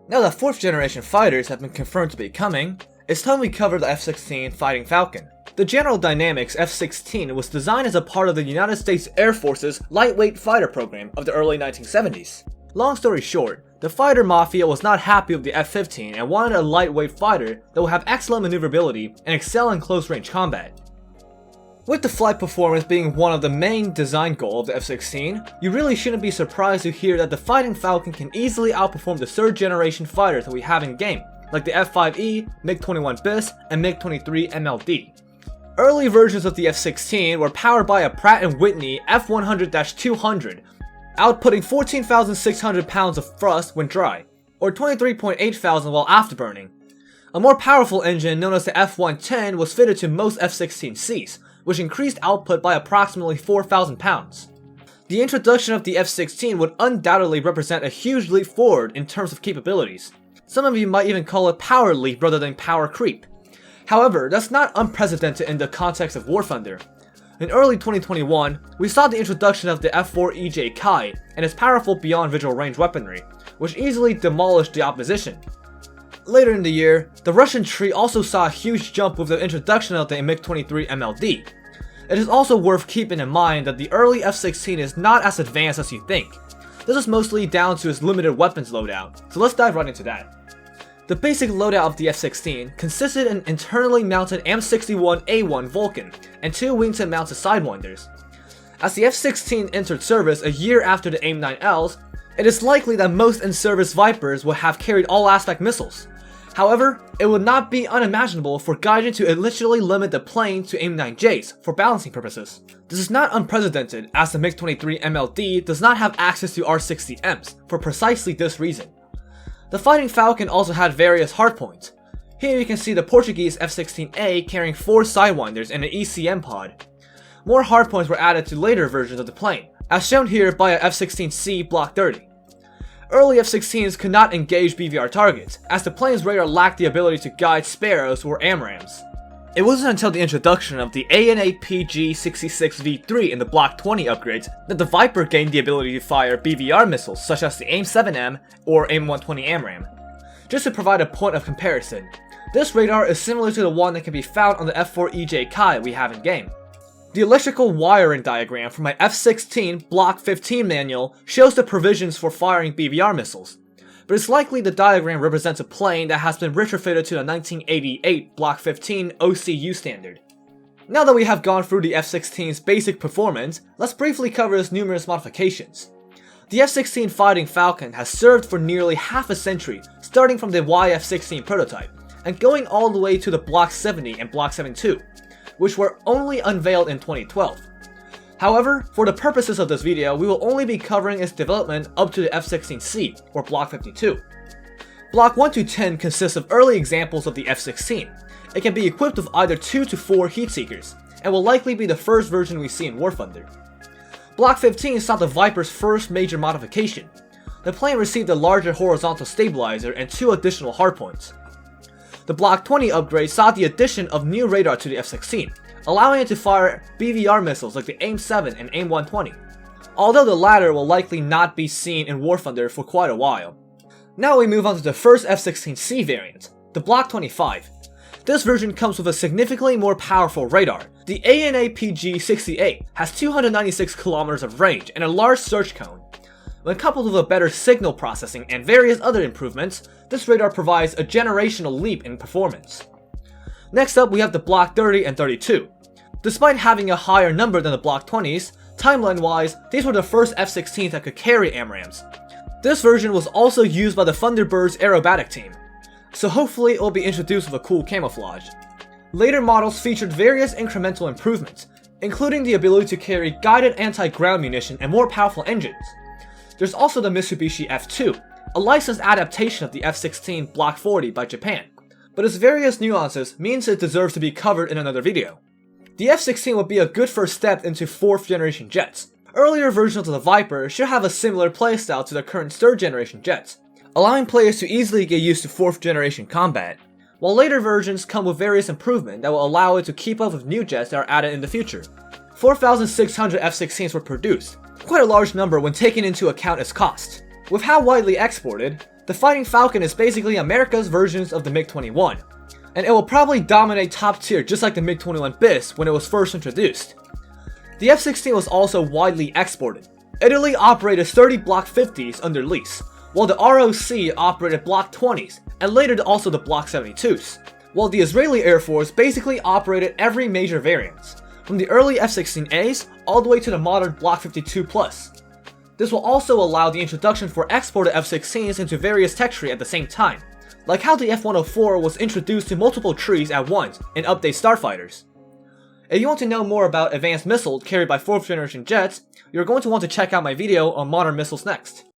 Now that 4th generation fighters have been confirmed to be coming, it's time we cover the F-16 Fighting Falcon. The General Dynamics F-16 was designed as a part of the United States Air Force's lightweight fighter program of the early 1970s. Long story short, the fighter mafia was not happy with the F-15 and wanted a lightweight fighter that will have excellent maneuverability and excel in close-range combat. With the flight performance being one of the main design goals of the F-16, you really shouldn't be surprised to hear that the Fighting Falcon can easily outperform the 3rd generation fighters that we have in game, like the F-5E, MiG-21 BIS, and MiG-23 MLD. Early versions of the F-16 were powered by a Pratt & Whitney F100-200, outputting 14,600 pounds of thrust when dry, or 23.8 thousand while afterburning. A more powerful engine known as the F110 was fitted to most F-16Cs, which increased output by approximately 4,000 pounds. The introduction of the F-16 would undoubtedly represent a huge leap forward in terms of capabilities. Some of you might even call it power leap rather than power creep. However, that's not unprecedented in the context of War Thunder. In early 2021, we saw the introduction of the F4EJ Kai and its powerful beyond visual range weaponry, which easily demolished the opposition. Later in the year, the Russian tree also saw a huge jump with the introduction of the MiG-23 MLD. It is also worth keeping in mind that the early F-16 is not as advanced as you think. This is mostly down to its limited weapons loadout, so let's dive right into that. The basic loadout of the F-16 consisted in an internally mounted M61A1 Vulcan and 2 wingtip mounted Sidewinders. As the F-16 entered service a year after the AIM-9Ls, it is likely that most in-service Vipers would have carried all-aspect missiles. However, it would not be unimaginable for Gaijin to initially limit the plane to AIM-9Js for balancing purposes. This is not unprecedented, as the MiG-23 MLD does not have access to R-60Ms for precisely this reason. The Fighting Falcon also had various hardpoints. Here you can see the Portuguese F-16A carrying 4 Sidewinders and an ECM pod. More hardpoints were added to later versions of the plane, as shown here by a F-16C Block 30. Early F-16s could not engage BVR targets, as the plane's radar lacked the ability to guide Sparrows or AMRAAMs. It wasn't until the introduction of the AN/APG-66V3 in the Block 20 upgrades that the Viper gained the ability to fire BVR missiles such as the AIM-7M or AIM-120 AMRAAM. Just to provide a point of comparison, this radar is similar to the one that can be found on the F4EJ Kai we have in game. The electrical wiring diagram from my F-16 Block 15 manual shows the provisions for firing BVR missiles, but it's likely the diagram represents a plane that has been retrofitted to the 1988 Block 15 OCU standard. Now that we have gone through the F-16's basic performance, let's briefly cover its numerous modifications. The F-16 Fighting Falcon has served for nearly half a century, starting from the YF-16 prototype, and going all the way to the Block 70 and Block 72. Which were only unveiled in 2012. However, for the purposes of this video, we will only be covering its development up to the F-16C, or Block 52. Block 1 to 10 consists of early examples of the F-16. It can be equipped with either 2 to 4 heat seekers, and will likely be the first version we see in War Thunder. Block 15 saw the Viper's first major modification. The plane received a larger horizontal stabilizer and 2 additional hardpoints. The Block 20 upgrade saw the addition of new radar to the F-16, allowing it to fire BVR missiles like the AIM-7 and AIM-120, although the latter will likely not be seen in War Thunder for quite a while. Now we move on to the first F-16C variant, the Block 25. This version comes with a significantly more powerful radar. The AN/APG-68 has 296 kilometers of range and a large search cone. When coupled with a better signal processing and various other improvements, this radar provides a generational leap in performance. Next up, we have the Block 30 and 32. Despite having a higher number than the Block 20s, timeline-wise, these were the first F-16s that could carry AMRAAMs. This version was also used by the Thunderbird's aerobatic team, so hopefully it will be introduced with a cool camouflage. Later models featured various incremental improvements, including the ability to carry guided anti-ground munition and more powerful engines. There's also the Mitsubishi F2, a licensed adaptation of the F-16 Block 40 by Japan, but its various nuances means it deserves to be covered in another video. The F-16 would be a good first step into 4th generation jets. Earlier versions of the Viper should have a similar playstyle to the current 3rd generation jets, allowing players to easily get used to 4th generation combat, while later versions come with various improvements that will allow it to keep up with new jets that are added in the future. 4,600 F-16s were produced, quite a large number when taking into account its cost. With how widely exported, The Fighting Falcon is basically America's versions of the MiG-21, and it will probably dominate top tier just like the MiG-21 BIS when it was first introduced. The F-16 was also widely exported. Italy operated 30 Block 50s under lease, while the ROC operated Block 20s, and later also the Block 72s, while the Israeli Air Force basically operated every major variant, from the early F-16As all the way to the modern Block 52+. This will also allow the introduction for exported F-16s into various tech trees at the same time, like how the F-104 was introduced to multiple trees at once in Update Starfighters. If you want to know more about advanced missiles carried by 4th generation jets, you're going to want to check out my video on modern missiles next.